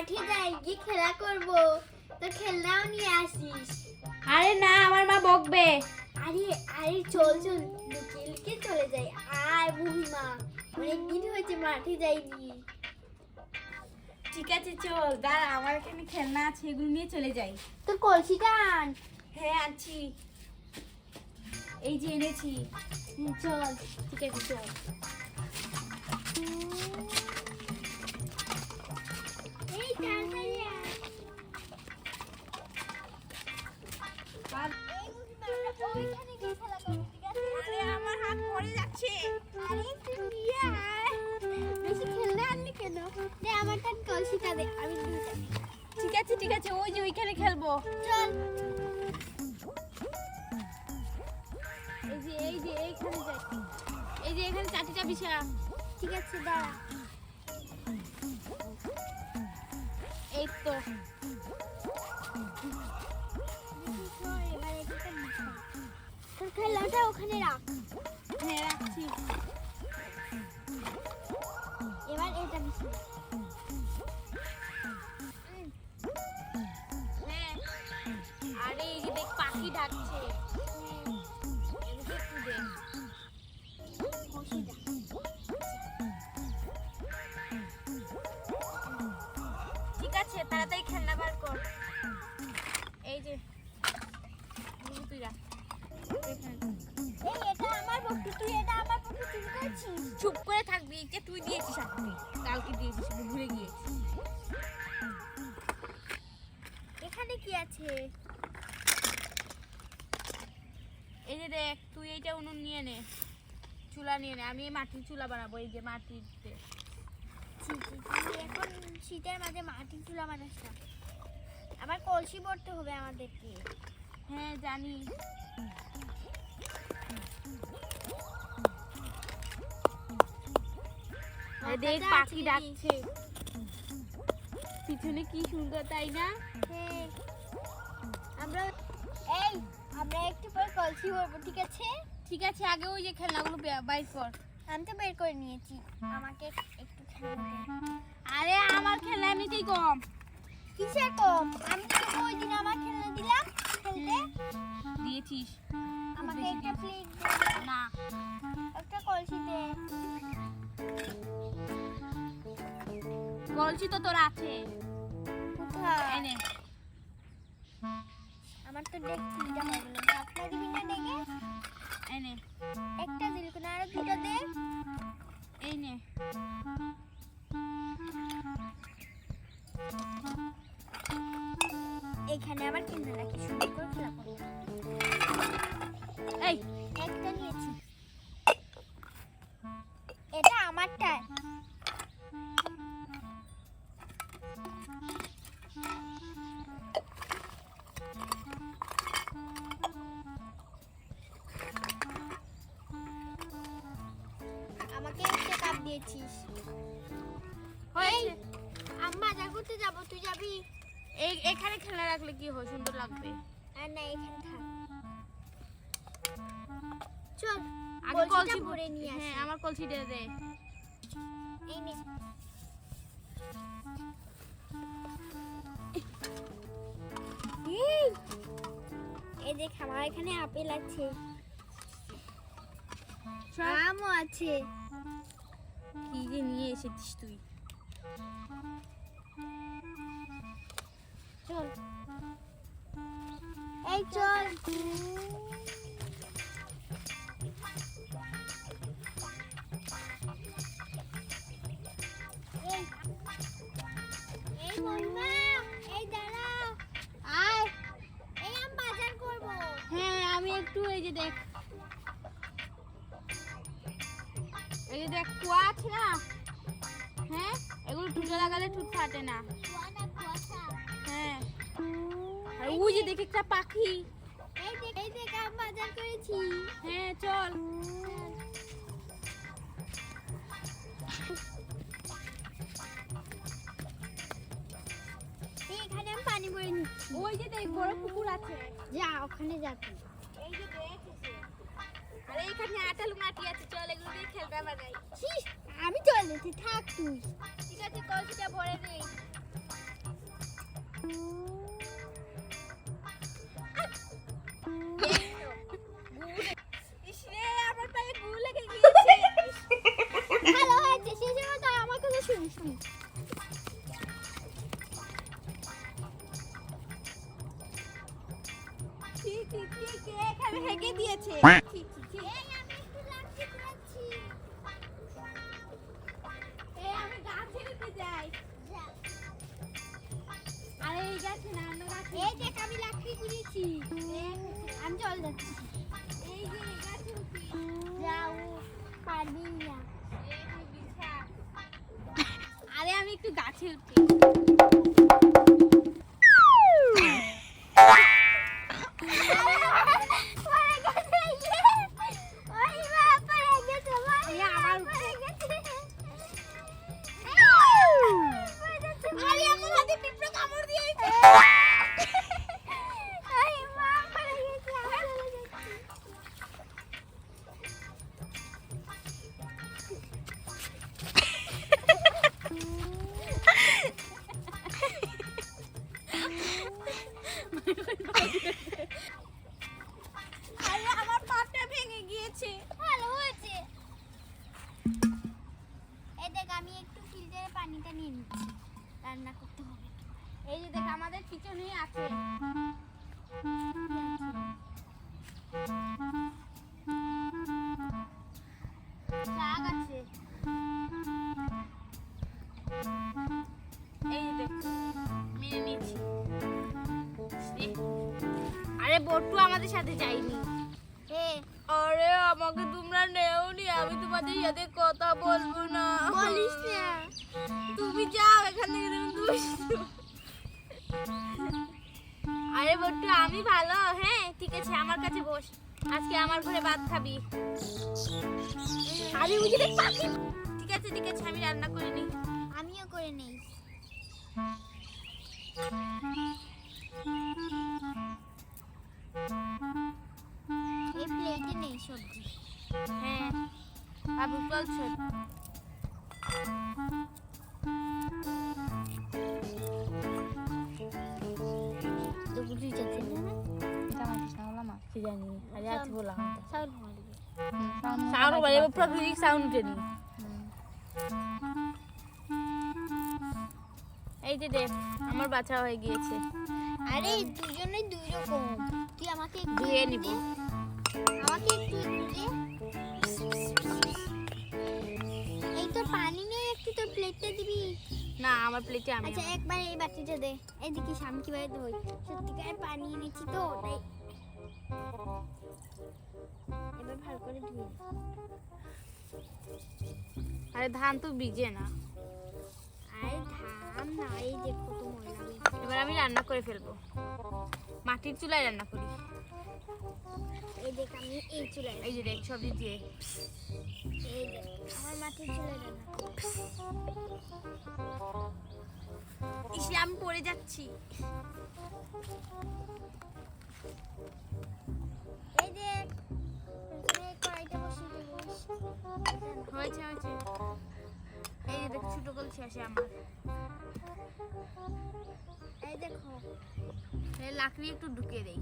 মাঠে যাই, গিয়ে খেলা করব। তো খেলনাও নিয়ে আসিস। আরে না, আমার মা বকবে। আরে আরে চল চল, লুকিয়ে লুকিয়ে চলে যাই। আর বুড়িমা, অনেকদিন হয়েছে মাঠে যাইনি। ঠিক আছে চল, দাঁড়া, আমার এখানে খেলনা আছে, এগুলো নিয়ে চলে যাই। তোর কলসিটা আন। হ্যাঁ আনছি, এই যে এনেছি। চল। ঠিক আছে চল। এই তাড়াতাড়ি আয়। এই বুড়িমা, আমরা ওইখানে গিয়ে খেলা করব, ঠিক আছে? আরে আমার হাত পড়ে যাচ্ছে। আরে তুই নিয়ে আয়। বেশি খেলনা আনলি কেন? দে আমার তার কলসিটা দে, আমি নিয়ে যাই। ঠিক আছে, ওই যে ওইখানে খেলবো। চল। এই যে এইখানে যাই। এই যে এখানে চাটিটা বিছা। ঠিক আছে, দাঁড়া। এই তো। এবার এটা বিছাই। তোর খেলনাটা ওখানে রাখ। হ্যাঁ রাখছি। এবার এটা বিছাই। হ্যাঁ, আরে এই যে দেখ পাখি ডাকছে। এদিকে একটু দে। কলসিটা। ঠিক আছে, তাড়াতাড়ি খেলনা বার কর। এই যে তুই রাখ এখানে। এই এটা আমার পক্ষে, তুই এটা আমার পক্ষে চুরি করছিস। চুপ করে থাকবি, যে তুই দিয়েছিস আপনি, কালকে দিয়েছিস, আমি ভুলে গিয়েছি। এখানে কি আছে? এই যে দেখ, তুই এইটা উনুন নিয়ে নে, চুলা নিয়ে নে। আমি এই মাটির চুলা বানাবো, এই যে মাটিতে। তুই এখন শীতের মাঝে মাটির চুলা বানাস না। আবার কলসি ভরতে হবে আমাদেরকে। হ্যাঁ জানি। এই দেখ মাথাটা পাখি আছে ডাকছে, পিছনে কি সুন্দর, তাই না? হ্যাঁ। আমরা এই আমরা একটু পর কলসি ভরবো, ঠিক আছে? ঠিক আছে, আগে ওই যে খেলনাগুলো বাইর কর। আমি তো বের করে নিয়েছি। আমাকে একটু খেলনা দে। আরে আমার খেলনা এমনিতেই কম। কিসের কম? আমি তো তোকে ওই দিন আমার খেলনা দিলাম খেলতে। দিয়েছিস? আমাকে বেশি একটা দিয়েছিস। প্লেট দে, না, একটা কলসি দে। কলসি তো তোর আছে। কোথায়? এই নে। আমার তো দেখ তিনটা হয়ে গেল। আপনার দিবি না ডেকে? এই নে। একটা দিল কোন, আরো দুটো দে। এই নে। এখানে আবার খেলনা রাখি, সুন্দর করে খেলা করবো। এই একটা নিয়েছি। এটা আমারটা। আমাকে একটা কাপ দিয়েছিস। হয়েছে। আমি বাজার করতে যাবো, তুই যাবি? এই এখানে খেলনা রাখলে কি হয়, সুন্দর লাগবে। আর না, এখানে থাক। চল আগে কলসি ভরে নিয়ে আসি। হ্যাঁ, আমার কলসি দিয়ে দে। এই নে। এই এই দেখ, আমার এখানে আপেল আছে, আমও আছে। কি যে নিয়ে এসেছিস তুই। চল এই চল। এই এই বলমা, এই দাঁড়াও, আয়। এই আমি বাজার করব। হ্যাঁ আমি একটু, এই যে দেখ, এই যে দেখ কুয়া আছে না, হ্যাঁ এগুলো টুটে লাগালে টুট ফাটে না। কুয়ানা কুয়াশা। হ্যাঁ, আর ওই যে দেখ একটা পাখি। এই দেখ আমি বাজার করেছি। হ্যাঁ চল। এখানে আমি পানি ভরে নিচ্ছি। ওই যে দেখ বড় পুকুর আছে। যা ওখানে যা তুই। এই যে দেখ এসে। আরে এখানে আটালু মাটি আছে, চল এগুলো দিয়ে খেলনা বানাই। ছিস, আমি চলে থাক তুই। ঠিক আছে, কলসিটা ভরে নেই। তুমি। কে এখানে হেগে দিয়েছে? এই আমি একটু লাঠি তুলেছি। আমি গাছে উঠে যাই। যা। আরে এই গাছে না অন্য গাছে। এই দেখ আমি লাঠি তুলেছি। আমি চল যাচ্ছি। এই যে এই গাছে উঠি। যাও পারবি না। এই বিছা। আরে আমি একটু গাছে উঠি। পড়ে গেছে ইয়ে। ওই মা পড়ে গেছে মা। আমার পড়ে গেছে। আরে আমার হাতে পিঁপড়ে কামড় দিয়েছে। ওই মা পড়ে গেছে। আমি চলে যাচ্ছি। আরে আমার পাটা ভেঙে গিয়েছে। ভালো হয়েছে। এই দেখ আমি একটু ফিল্টারে পানিটা নিয়ে নিচ্ছি, রান্না করতে হবে। এই যে দেখ আমাদের পিছনেই আছে। শাক আছে। এই যে দেখ মেনে নিয়েছি। আরে বট্টু আমাদের সাথে যায়নি। আরে আমাকে তোমরা নেওনি, আমি তোমাদের সাথে কথা বলবো না। বলিস না। তুমি যাও এখান থেকে, তুমি দুষ্টু। আরে বট্টু আমি ভালো, হ্যাঁ ঠিক আছে আমার কাছে বস, আজকে আমার ঘরে ভাত খাবি। আরে ওই যে দেখ পাখি। ঠিক আছে আমি রান্না করে নিই। আমিও করে নেই। এই প্লেটে নেই সবজি। হ্যাঁ আবু বলছো। তো বুঝি যাচ্ছে না। কি জানি আরে আজ বললাম সাউন্ড মারবে। সাউন্ড বলে প্রাকৃতিক সাউন্ড জানি। এই যে দেখ আমার বাচ্চা হয়ে গিয়েছে। আরে দুজনে দুই রকম। তুই আমাকে একটু ধুয়ে একটু নিব। দে। আমাকে একটু একটু দে। এই তো পানি নেই, একটু তোর প্লেটটা দিবি। না আমার প্লেটে আমি। আচ্ছা একবার এই বাটিটা দে। এদিকে আমি কিভাবে ধুই, সত্যিকার পানি এনেছি তো তাই। এবার ভালো করে ধুয়ে নে। আরে ধান তো ভিজে না। আরে ধান না, এই দেখো তো ময়লা হয়ে গেছে। এবার আমি রান্না করে ফেলবো, মাটির চুলায় রান্না করি। এই দেখ আমি এই চুলায়, এই যে দেখ সবজি দিয়ে। এই দেখ আমার মাটির চুলায় রান্না করি। ইসে আমি পড়ে যাচ্ছি। এই দেখ প্রথমে কড়াইটা বসিয়ে দেবো। হয়েছে এই যে দেখ ছোট কলসি আসে আমার। এই দেখো এই লাকড়ি একটু ঢুকিয়ে দেই।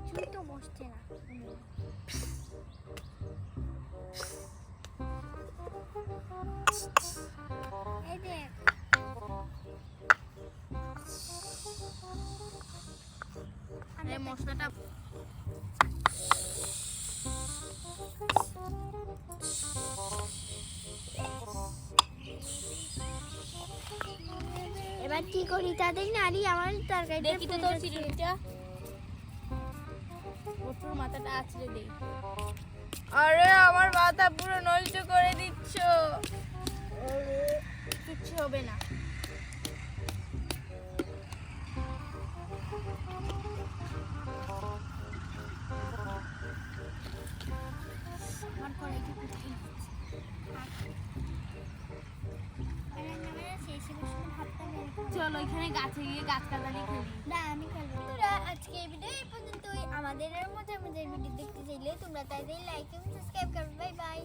কিছুই তো বসছে না। এই দেখ এই মশলাটা এবার কি করি তাদের নারী আমার তরকারিটা দেখি তো তোর চিরুনিটা। ওটুর মাথাটা আছড়ে দেই। আরে আমার মাথা পুরো নষ্ট করে দিচ্ছ। কিচ্ছু হবে না। আমার কড়াইটা কোথায় শেষে বসে ভাতটা বের করে চলো এখানে গাছে গিয়ে গাছ কাটালি খেলি। না আমি খেলবো। তোরা আজকে এই ভিডিও এই পর্যন্তই। আমাদের মজার ভিডিও দেখতে চাইলে তোমরা তাদের লাইক এবং সাবস্ক্রাইব করবে। Bye bye.